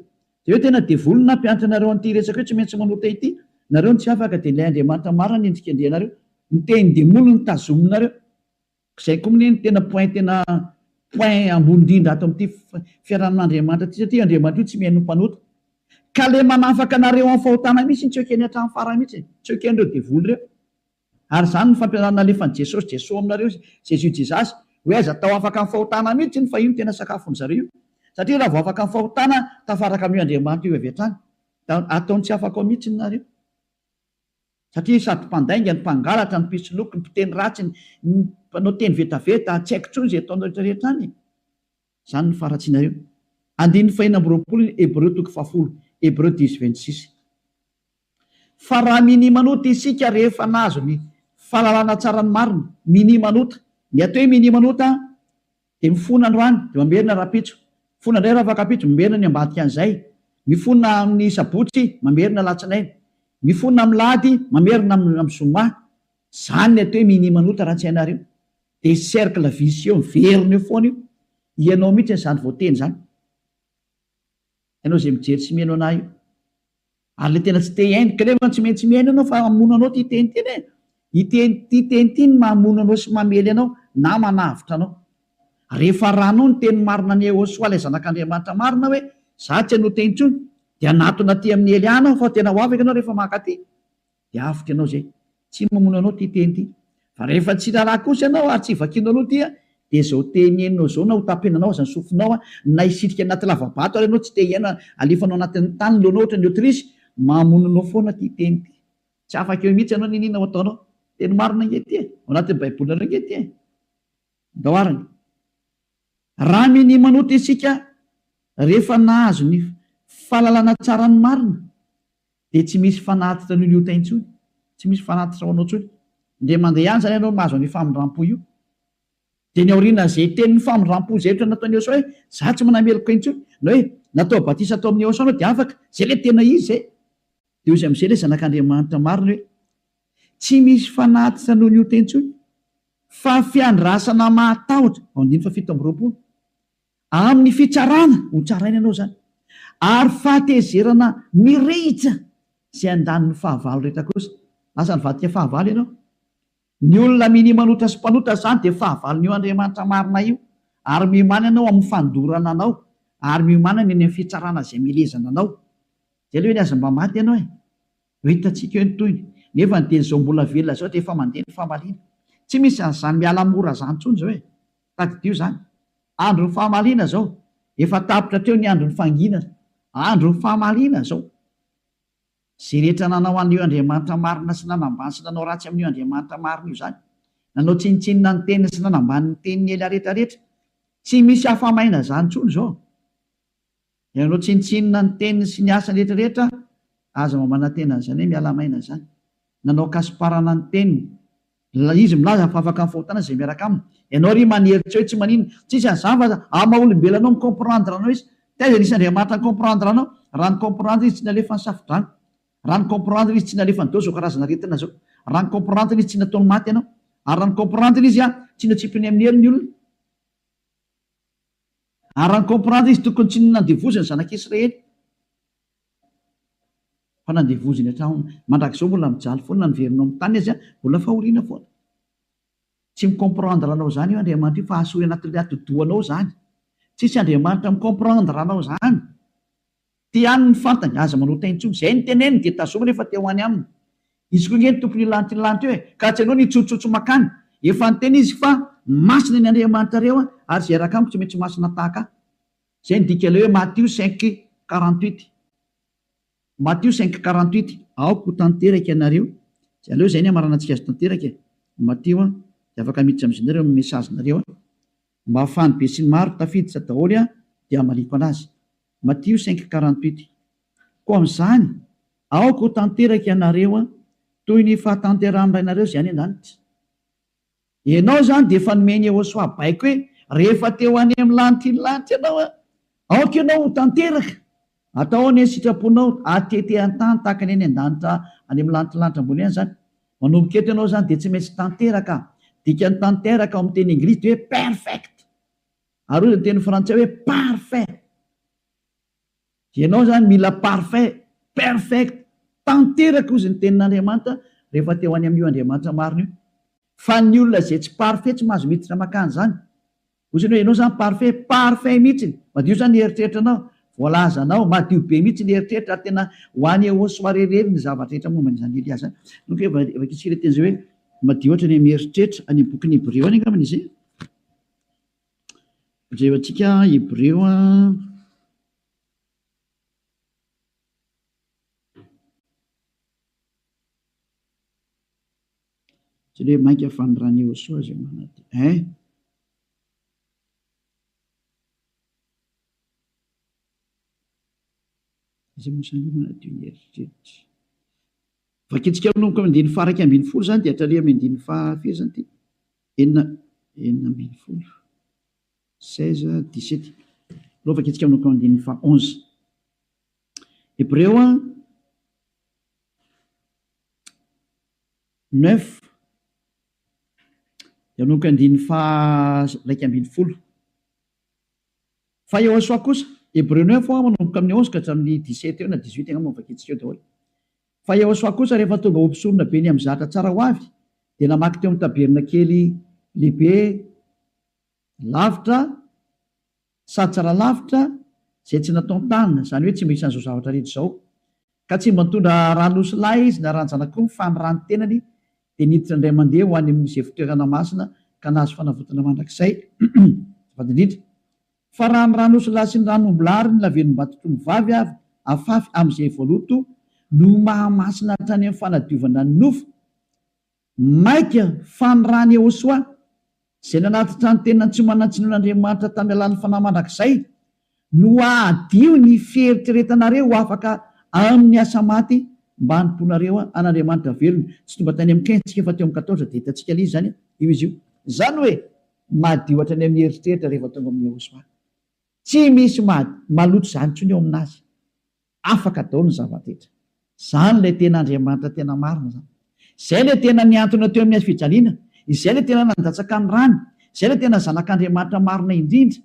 de hoe tena devolona mpianatra anareo an'ity resaka hoe tsy maintsy manota ity nareo tsy afaka de ilay Andriamanitra marina endrika andrianareo miteny demolo ny tazominareo. Izay koa ny tena point ambony indrindra ato amin'ity fiarahan'Andriamanitra ty satria Andriamanitra io tsy miheno mpanota ka le manafaka anareo amin'ny fahotana mihitsy tsy ekeny hatramin'ny farany mihitsy tsy eken'ireo devoly reo. Ary zany ny fampianarana alefan'i Jesosy aminareo Jesasy hoe aza tao afaka amin'ny fahotana mihitsy ny fa io ny tena sakafony zareo satria raha vao afaka amin'ny fahotana tafaraka amin'io Andriamanitra io avy hatrany ataony tsy afaka ao mihitsy nareo satria sady mpandainga ny mpangalatra ny mpisoloky ny mpiteny ratsy ny mpanao teny vetaveta tsy haiko tsony zay ataonao rehetrarehetra any. Zany ny faratsinareo. Andininy 420 Hebreo toko 10 Hebreo 10:26 fa raha minimanota isika rehefa nazo ny fahalalana tsara ny marina minimanota ny atao hoe minimanota de mifona androany de mamerina rapitso, mifona indray raha afaka pitso mamerina ny ambadika an'izay, mifona amin'ny sabotsy mamerina latsinainy, mifona amin'ny lahady mamerina amin'ny zoma. Zany ny atao hoe minimanota raha tsy hainareo de cercle vicieux verina eo foana io ianao mihitsy zany voateny zany ianao zay mijery tsy mihaino anahy io ary le tena tsy te hainy kanefa tsy maintsy mihaino anao fa mamono anao ty teny teny ty teny ty ny mamono anao sy mamely anao na manavitra anao. Rehefa ranao ny teny marina ny Hosoa ilay zanak'Andriamanitra marina hoe za tsy hanao teny intsony de anatona ty amin'ny Eliana fa tena ho afaka anao rehefa maka ty de afitra anao zay tsy mamono anao ty teny ty. Fa rehefa tsy raharaha kosa ianao ary tsy vakino anao ty de zao teny enao zao na ho tapenanao zany sofinao na isitrika anaty lavabato ary anao tsy te hiaina alefanao anatin'ny tany loanao ohatra ny Aotrisy mamono anao foana ty teny ty tsy afaka eo mihitsy anao ninina ho ataonao teny marina nge ty ao anatin'ny baibolina nge ty daoarany. Raha minimanota isika rehefa nahazo ny fahalalana tsara ny marina de tsy misy fanatitra noho ny ota intsony, tsy misy fanatitra ho anao tsony de mandeha ihany zany ianao mahazo ny famindram-po io de ny aoriana zay tenin'ny famindram-po zay ohatra nataon'ny Hosoa hoe za tsy manameloko intsony na hoe natao batisa atao amin'ny Hosoa anao de afaka zay le tena izy zay de ozy amin'izay le zanak'Andriamanitra marina hoe tsy misy fanatitra noho ny ota intsony fa fiandrasana mahatahotra andiny fa 7:20 amin'ny fitsarana ho tsaraina ianao zany ary fahatezerana mirehitra zay andaniny fahavalo rehetra kosa. Lasa nivadika fahavalo ianao. Ny olona minimanota sy mpanota zany de fahavalon'io Andriamanitra marina io ary miomana ianao amin'ny fandorana anao ary miomana ny amin'ny fitsarana zay milezana anao. Zay le hoe ny aza mba maty ianao ho hitantsika eo ny toyny nefa ny teny zao mbola velona zao de efa mandeha ny famaliana tsy misy an'izany miala mora zany tsony zao tadidio zany. Andron'ny fahamaliana zao efa tapitra treo ny andron'ny fanginana, andron'ny fahamaliana zao zay rehetra nanao an'io Andriamanitra marina sy nanambany sy nanao ratsy amin'io Andriamanitra marina io zany nanao tsinitsinina ny teniny sy nanambany ny teniny ela rehetrarehetra tsy misy hafamaina zany tsony zao. Nanao tsinitsinina ny teniny sy ny asany rehetrarehetra aza mamana tena zany hoe miala maina zany. Nanao kasiparana ny teniny izy milaza fa afaka amin'ny fahotana zay miaraka aminy ianao ry maneritra hoe tsy manino tsisy an'izany fa amaolombelanao micomprendre anao izy taiza nisy Andriamanitra ny comprendre anao raha ny comprendre izy tsy nalefa ny safidrano, raha ny comprendre izy tsy nalefa ny dao zao karazana retina zao, raha ny comprendre izy tsy nataony maty ianao ary raha ny comprendre izy tsy natsipiny amin'ny heriny olona ary raha ny comprendre izy tokony tsy nandevoziny zanak'Israely fa nandevoziny hatrany mandrakizao mbola mijaly foana ny verinao amin'ny tany izy mbola fahoriana foana. tsy micomprendre anao zany io Andriamanitra io fa asory anatin'ilay atodoanao zany. Tsisy Andriamanitra micomprendre anao zany. Ty any ny fantany aza manotainy intsony zay ny teneny dia tazoma rehefa te ho any aminy. Izy koa nge ny tompony lanitra ny lanitra eo ka tsy ianao nitsotsotso makany. Efa nyteny izy fa masina ny Andriamanitra reo ary zay raka amiko tsy maintsy masina tahaka. Zay ny dika ilay hoe Matthieu 5:48. Matthieu 5:48 aoko tanteraka ianareo. Zay aleo zay ny amaranantsika azy tanteraka. Matthieu dia afaka miditra amin'izinareo amin'ny mesazinareo mba hafany be sy ny maro tafiditra daholo dia maliko anazy. Matthieu 5:48. Koa amin'izany aoko tanteraka ianareo toy ny fahatanterahany rainareo zay any an-danitra. Ianao zany dia efa nomeny Yehosoa baiko hoe rehefa teo any amin'ny lanitra ny lanitra ianao aoka ianao tanteraka. Atao ny sitraponao atete an-tany tahaka ny any an-danitra any amin'ny lanitra ambony any zany. Manomboka eto ianao zany dia tsy maintsy tanteraka. Dikany tanteraka ao amin'ny teny anglisy dia hoe perfect. Ary ny teny frantsay hoe parfait. Ianao zany mila parfait, perfect, tanteraka ozy ny tenin'Andriamanitra rehefa teo any amin'io Andriamanitra marina io. Fa ny olona zay tsy parfait tsy mahazo miditra makany zany. Ozy ny hoe ianao zany parfait, parfait mihitsy. Madio zany eritreritra anao, voalaza anao, madio be mihitsy ny eritreritra ary tena ho any Yehosoa reherery ny zavatra rehetra momba n'izany Elia zany. Nuk vakitsika teny zay hoe madio ohatra ny mieritreritra any bokin'ny Hébreu any angambany izy. Reo antsika Hébreu tsy le mainka fanirany Yehosoa zay manaty. Izay mosany manadio ny eritreritra. Vakitsika manomboka amin'ny andiny faraka ambin'ny folo zany dia hatrary amin'ny andiny fahafiry zany ty. Enina ambin'ny folo. 16-17. Aloha vakitsika manomboka amin'ny andiny faha 11. Hébreu 9. Dia manomboka andiny faha raika ambin'ny folo. Fa Yehosoa kosa Hébreu 9 manomboka amin'ny 11 ka hatramin'ny 17 eo na 18 angamba vakitsika eo daholo. Fa Yehosoa kosa rehefa tonga ompisorona be ny amin'ny zatra tsara ho avy dia namaky teo amin'ny tabernakely lehibe lavitra sady tsara lavitra zay tsy natao tanina, zany hoe tsy misy an'izao zavatra rehetra izao. Ka tsy mba nitondra ranosy lahy izy na ranjanak'ony fa ny rano tenany dia niditra indray mandeha ho any amin'izay fitoerana masina ka nahazo fanavotana mandrakizay. Vadindrindra fa raha ny ranosy lahy sy ny ranombolary ny lavelom-batotrony vavy avy afafy amin'izay voaloto no mahamasina hatrany amin'ny fanadiovana ny nofo maika fa ny rany Yehosoa zay nanatitra ny tena tsy manantsinon'Andriamanitra tamin'ny alan'ny fanahy mandrakizay no adio ny fieritreretanareo ho afaka amin'ny asa maty mba hanimponareo an'Andriamanitra velona. Tsy tonga tany amin'ny 15 tsika fa teo amin'ny 14 dia hitantsika ilay zany io izy io. Zany hoe madio hatrany amin'ny eritreritra rehefa tonga amin'ny Yehosoa. Tsy misy maloto zany intsony eo aminazy. Afaka daholo ny zava-detra. Zany ilay tena Andriamanitra tena marina zany. Izay ilay tena niantona teo amin'ny fijaliana. Izay ilay tena nandatsaka ny rano. Izay ilay tena zanak'Andriamanitra marina indrindra.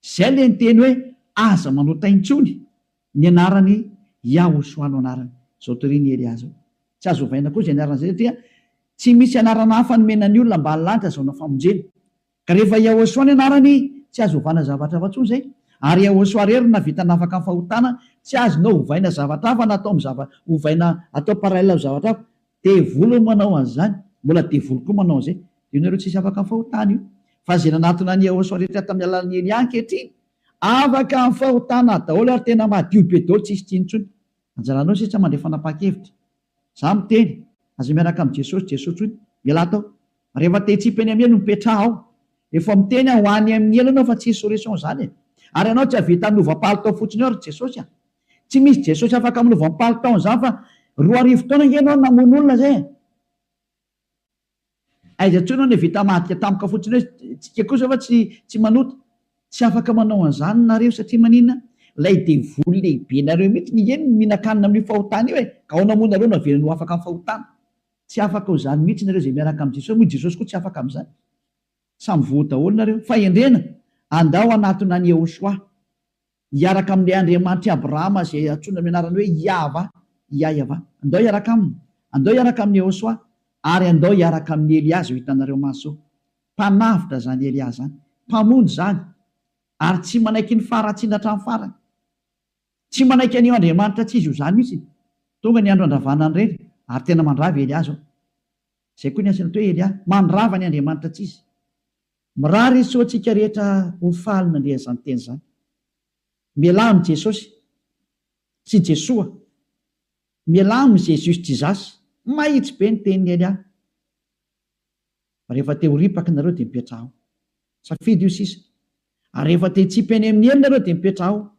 Izay ilay ny teny hoe aza manota intsony ny anarany Yehosoa no anarany. Zao toriany Elia zao. Tsy azo ovaina koa izay anarana izay satria tsy misy anarana hafa nomenany olona mba halanitra zao na famonjena. Ka rehefa Yehosoa ny anarany tsy azo ovana zavatra hafa intsony izay. Ary Yehosoa rery na vita nafaka amin'ny fahotana tsy azonao ovaina zavatra hafa na atao ovaina atao paralèle amin'ny zavatra hafa. Devoly manao an'izany, mbola devoly koa manao an'izay. Io nareo tsisy afaka amin'ny fahotana io. Fa zay nanatona ny Yehosoa rehetra tamin'ny alalan'ny Elia ankehitriny afaka amin'ny fahotana daholo ary tena madio be daholo tsisy tsy intsony. Anjaranao sisa mandray fanapa-kevitra. Za miteny aza miaraka amin'ny Jesosy, Jesosy hoy miala tao. Rehefa te hitsipy any amin'ny elo mipetraha ao. Efa miteny ho any amin'ny elo anao fa tsy solution zany. Ary anao tsy havita nova-palitao fotsiny eo ary Jesosy. Tsy misy Jesosy afaka minova-palitao zany fa 2 taona nge ianao namono olona zay. Aiza tsoa ianao ny vita mahadika tampoka fotsiny hoe tsika kosa fa tsy manota. Tsy afaka manao an'izany nareo satria maninona? Lay devoly lehibe nareo mihitsy ny eny mihinan-kanina amin'ny fahotana io ka ao namono nareo navelany ho afaka amin'ny fahotana. Tsy afaka ho zany mihitsy nareo zay miaraka amin'ny Jesosy. Moa Jesosy koa tsy afaka amin'izany. Samy voa daholo nareo. Fa endrena andao anatona ny Yehosoa hiaraka amin'ilay Andriamanitra Abrahama zay antsoina amin'ny anarany hoe Yahva. Andao hiaraka aminy. Andao hiaraka amin'ny Yehosoa ary andao hiaraka amin'ny Eliazy ho hitanareo maso. Mpanavitra zany Eliazy zany, mpamonjy zany, ary tsy manaiky ny faratsiana hatramin'ny farany. Tsy manaiky an'io Andriamanitra tsy izy io zany mihitsy. Tonga ny andro andravanany ireny ary tena mandrava Eliazy. Zay koa ny asany hoe Elia, mandrava ny Andriamanitra tsy izy. Mirary izy so antsika rehetra ho falina ndre zany teny zany. Mialamy Jesosy sy Jesoa, mialamy Jesus Jesus, mahitsy be ny tenin'ny Elia. Rehefa te ho ripaka nareo dia mipetraho, safidy io sisa. Ary rehefa te hitsipy eny amin'ny ely nareo dia mipetraho.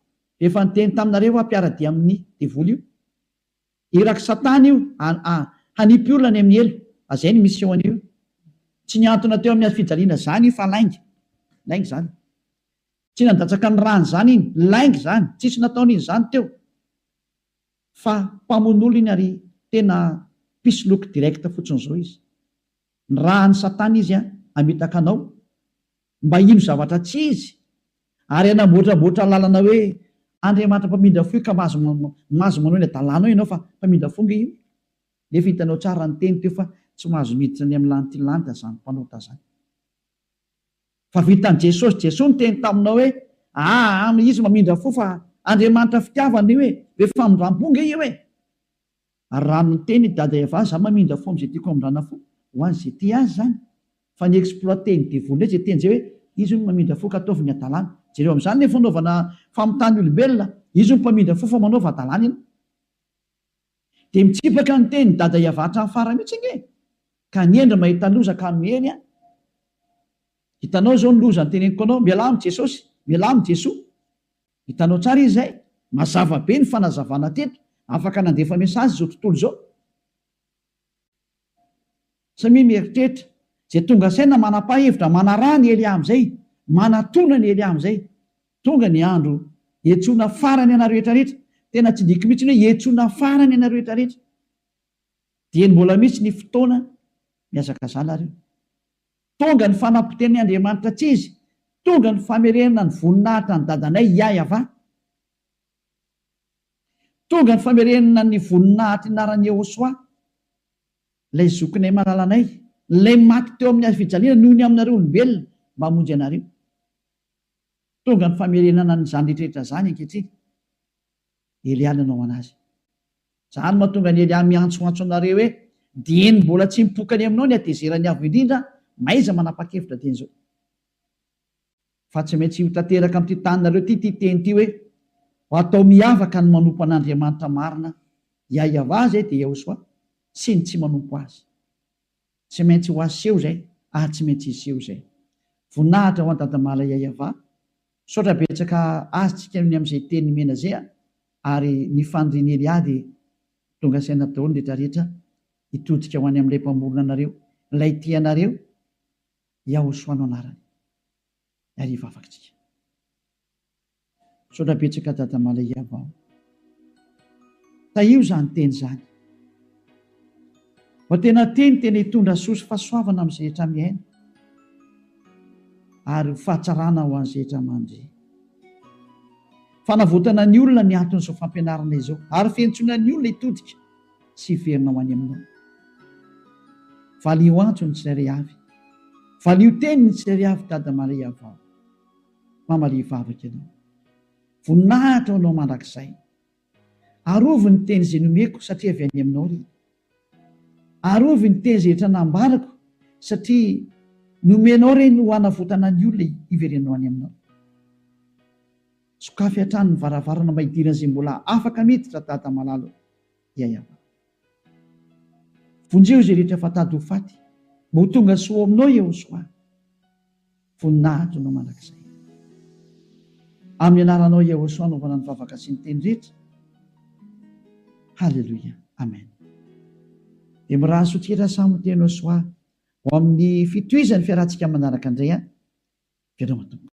Rehefa niteny taminareo ampiaradia amin'ny devoly io, iraky Satana io hanipy olona ny amin'ny elo. Azay ny mission an'io. Tsy niantona teo amin'ny fijaliana zany io fa laingy zany. Tsy nandatsaka ny rano zany iny, laingy zany, tsisy nataony zany teo. Fa mpamono iny ary tena pisoloky direct fotsiny zao izy. Ny rahan'ny Satana izy amitaka anao mba ino zavatra tsy izy, ary anamboatraboatra lalana hoe Andriamanitra mpamindra fo ka mazo manao ny adalana io ianao fa mpamindra fonga io. Nefa hitanao tsara ny teny teo fa tsy mahazo miditra ny amin'ny lantilanta zany mpanota zany. Fa vitan'i Jesosy, Jesosy ny teny taminao hoe izy mamindra fo fa Andriamanitra fitiavana io be famindram-ponga io Ary raha ny teny dada Eva za mamindra fo am'izay tiako amindrana fo ho an'izay ty azy zany. Fa ny exploité ny devoly zay teny zay hoe izy no mamindra fo ka ataovy ny adalana. Jereo amin'izany ny fanaovana famitany olombelona, izy no mpamindra fo fa manaova adalana ina. Dia mitsipaka ny teny dada Eva hatramin'ny farany mihitsy iny. Ka niendra mahita loza ka miheny hitanao zao ny loza ny teneniko anao, mialamy Jesosy, mialamy Jesoa. Hitanao tsara izy zay, mazava be ny fanazavana teto, afaka nandefa mesazy zao tontolo zao. Samy mieritreritra zay tonga saina manapa-hevitra manara ny Elia am'izay, manatona ny Elia am'izay. Tonga ny andro hiantsoana farany ana rehetra rehetra. Tena tsy diky mihitsy hoe hiantsoana farany ana rehetra rehetra. Dia mbola mihitsy ny fotoana miazakazala reo. Tonga ny fanapoteny Andriamanitra tsy izy, tonga ny famerenana ny voninahitra ny dadanay Yahva. Tonga ny famerenana ny voninahitra inaran'ny Yehosoa, ilay zokinay malalanay, ilay maty teo amin'ny fijaliana noho ny aminareo olombelona mba hamonjy anareo. Tonga ny famerenana ny zany rehetrarehetra zany ankehitriny. Elia nanao anazy. Zany mahatonga ny Elia miantsoantso anareo hoe dieny mbola tsy mipokany aminao ny atezerany avo indrindra, maiza manapa-kevitra teny zao. Fa tsy maintsy ho tanteraka amin'ity taninareo ty teny ty hoe ho atao miavaka ny manompo an'Andriamanitra marina, Yahva zay dia Yehosoa, sy ny tsy manompo azy. Tsy maintsy ho aseho zay, tsy maintsy iseho zay. Voninahitra ho an-dadamala Yahva, saotra betsaka azytsika amin'izay teny mena zay, ary ny fandriany Elia dia tonga saina daholo rehetra rehetra hitodika ho any amin'ilay mpamorona anareo, ilay tianareo, Yehosoa no anarany. Ariva afakitsika. Saotra betsaka dadamala Yahva. Taio zany teny zany. Fa tena hitondra soso fahasoavana amin'izay rehetra miaina, ary fahatsarana ho an'izay rehetra mandry. Fanavotana ny olona ny anton'izao fampianarana izao, ary fiantsoana ny olona hitodika sy hiverina ho any aminao. Valio antso ny tsirairay avy, valio teny ny tsirairay avy dadamala Yahva. Mamalia vavaka ianao, voninahitra anao mandrakizay, arovy ny teny izay nomeko satria avy any aminao ry. Arovy ny teny izay rehetra nambarako satria nomenao reny ho hanavotana ny olona hiverenao any aminao. Sokafy hatrany ny varavarana maidirana izay mbola afaka miditra dada malalo Yahva. Vonjeo izay rehetra fatady ho faty, mba ho tonga soa aminao Yehosoa. Voninahitra anao mandrakizay. Amin'ny anaranao Yehosoa anaovana ny vavaka sy ny teny rehetra. Halleluia. Amen. Dia mirahaso tsira samy teny Yehosoa ho amin'ny fitohizan'ny fiarahantsika manaraka indray. Vedao matomboka.